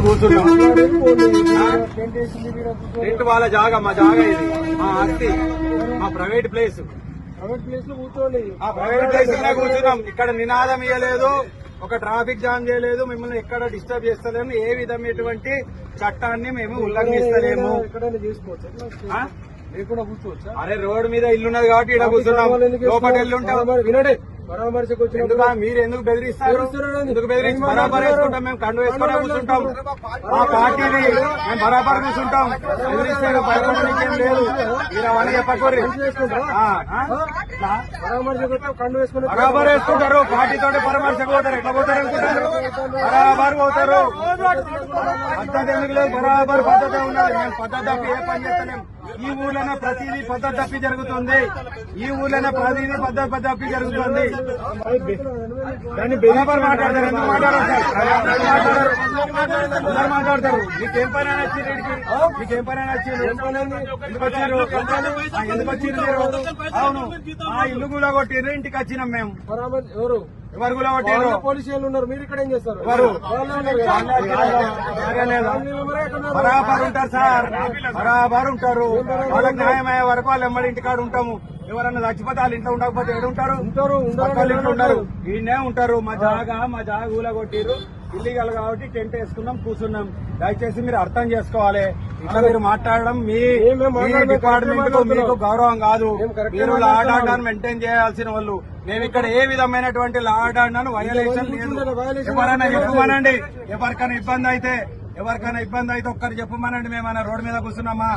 కూర్చున్నాం. టెంట్ వాళ్ళ జాగా, మా జాగా ఇది, మా ఆస్తి, మా ప్రైవేట్ ప్లేస్. ఆ ప్రైవేట్ ప్లేస్ లోనే కూర్చున్నాం. ఇక్కడ నినాదం ఇవ్వలేదు, ఒక ట్రాఫిక్ జామ్ చేయలేదు, మిమ్మల్ని ఎక్కడ డిస్టర్బ్ చేస్తలేము, ఏ విధమైనటువంటి చట్టాన్ని మేము ఉల్లంఘిస్తలేము. అరే రోడ్డు మీద ఇల్లున్నది కాబట్టి ఇక్కడ కూర్చున్నాం. లోపల ఎల్లుంటాం. వినండి, మీరు ఎందుకు బెదిరిస్తారు? ఎందుకు బెదిరించి బరాబర్ వేసుకుంటాం. మేము కండు వేసుకునే కూర్చుంటాం. మా పార్టీని మేము బరాబర్ కూర్చుంటాం. బెదిరిస్తే భయపడడానికి ఏం లేదు. మీరు అవన్నీ చెప్పకూరి. బరాబర్ వేసుకుంటారు. పార్టీతో పరామర్శ పోతారు. ఎట్లా పోతారు అనుకుంటారు? బరాబర్ పోతారు. పద్ధతి ఎందుకు లేదు? బరాబర్ పద్ధతి ఉన్నది. మేము పద్ధతి తప్పి ఏ పని చేస్తలేం. ఈ ఊర్లోనే ప్రతిదీ పద్ధతి తప్పి జరుగుతుంది. ఈ ఊర్లోనే ప్రతిదీ పద్ధతి తప్పి జరుగుతుంది. దాన్ని బరాబర్ మాట్లాడతారు. ఎందుకు మాట్లాడతారు? అందరు మాట్లాడతారు. మీకేం పని అని వచ్చింది? మీకేం పని అని వచ్చింది? ఎందుకు వచ్చారు? ఎందుకు వచ్చింది మీరు? అవును, ఆ ఇల్లు కూడా కొట్టిర్రు. ఇంటికి వచ్చినాం మేము. ఎవరు కూడా కొట్టారు? పోలీసులు ఉన్నారు. మీరు ఇక్కడ ఏం చేస్తారు? ఎవరు బరాబర్ ఉంటారు సార్, బరాబర్ ఉంటారు. వాళ్ళకి న్యాయమయ్యే వరకు వాళ్ళు ఎమ్మడి ఇంటికాడ ఉంటాము. ఎవరన్నా చచ్చిపోతే వాళ్ళ ఇంట్లో ఉండకపోతే ఎక్కడ ఉంటారు? వాళ్ళ ఇంట్లో ఉంటారు. ఈయనే ఉంటారు. మా జాగా ఊల కొట్టిరు. ఇల్లీగల్ కాబట్టి టెంట్ వేసుకున్నాం, కూర్చున్నాం. దయచేసి మీరు అర్థం చేసుకోవాలి. ఇట్లా మీరు మాట్లాడడం మీ డిపార్ట్మెంట్ కు మీకు గౌరవం కాదు. మీరు లా అండ్ ఆర్డర్ మెయింటైన్ చేయాల్సిన వాళ్ళు. మేము ఇక్కడ ఏ విధమైనటువంటి లా అండ్ ఆర్డర్ వయలేషన్ లేదు. ఎవరైనా చెప్పమనండి. ఎవరికైనా ఇబ్బంది అయితే ఒక్కరు చెప్పమనండి. మేమన్నా రోడ్డు మీద కూర్చున్నామా,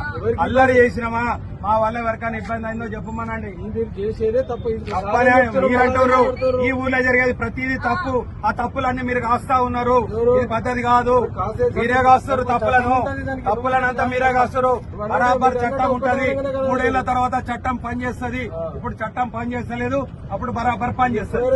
అల్లరి చేసినామా, మా వల్ల ఎవరికైనా ఇబ్బంది అయిందో చెప్పమనండి. చేసేదే తప్పు. మీరంటారు ఈ ఊర్లో జరిగేది ప్రతిదీ తప్పు. ఆ తప్పులన్నీ మీరు కాస్తా ఉన్నారు. ఇది పద్ధతి కాదు. మీరే కాస్తారు తప్పులనంతా మీరే కాస్తారు. బరాబర్ చట్టం ఉంటది. 3 ఏళ్ల తర్వాత చట్టం పనిచేస్తుంది. ఇప్పుడు చట్టం పనిచేస్తలేదు, అప్పుడు బరాబర్ పనిచేస్తుంది.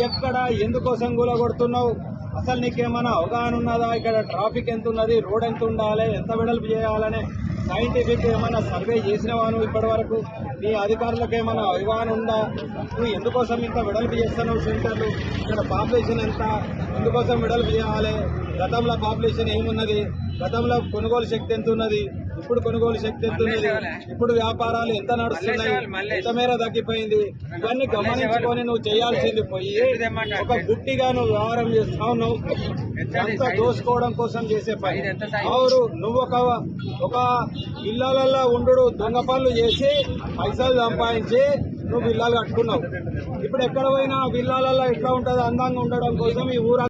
ఎక్కడ ఎందుకోసం కూలగొడుతున్నావు? అసలు నీకేమైనా అవగాహన ఉన్నదా? ఇక్కడ ట్రాఫిక్ ఎంత ఉన్నది, రోడ్ ఎంత ఉండాలి, ఎంత వెడల్పు చేయాలనే సైంటిఫిక్ ఏమైనా సర్వే చేసినవా నువ్వు ఇప్పటి వరకు? నీ అధికారులకు ఏమైనా అవగాహన ఉందా? నువ్వు ఎందుకోసం ఇంత వెడల్పు చేస్తున్నావు సెంటర్లు? ఇక్కడ పాపులేషన్ ఎంత, ఎందుకోసం వెడల్పు చేయాలి? గతంలో పాపులేషన్ ఏమున్నది? గతంలో కొనుగోలు శక్తి ఎంత ఉన్నది? ఇప్పుడు కొనుగోలు శక్తి ఎంత ఉన్నది? ఇప్పుడు వ్యాపారాలు ఎంత నడుస్తున్నాయి? ఎంత మేర తగ్గిపోయింది? ఇవన్నీ గమనించుకొని నువ్వు చేయాల్సింది పోయి ఒక గుట్టిగా నువ్వు వ్యవహారం చేస్తా ఉన్నావు. ఎంత దోసుకోవడం కోసం చేసే పని. అవును, నువ్వు ఒక ఇళ్లలో ఉండు దొంగ పనులు చేసి పైసలు సంపాదించి నువ్వు విల్లాలు కట్టుకున్నావు. ఇప్పుడు ఎక్కడ పోయినా విల్లాలలో ఎట్లా ఉంటుందో అందంగా ఉండడం కోసం ఈ ఊరు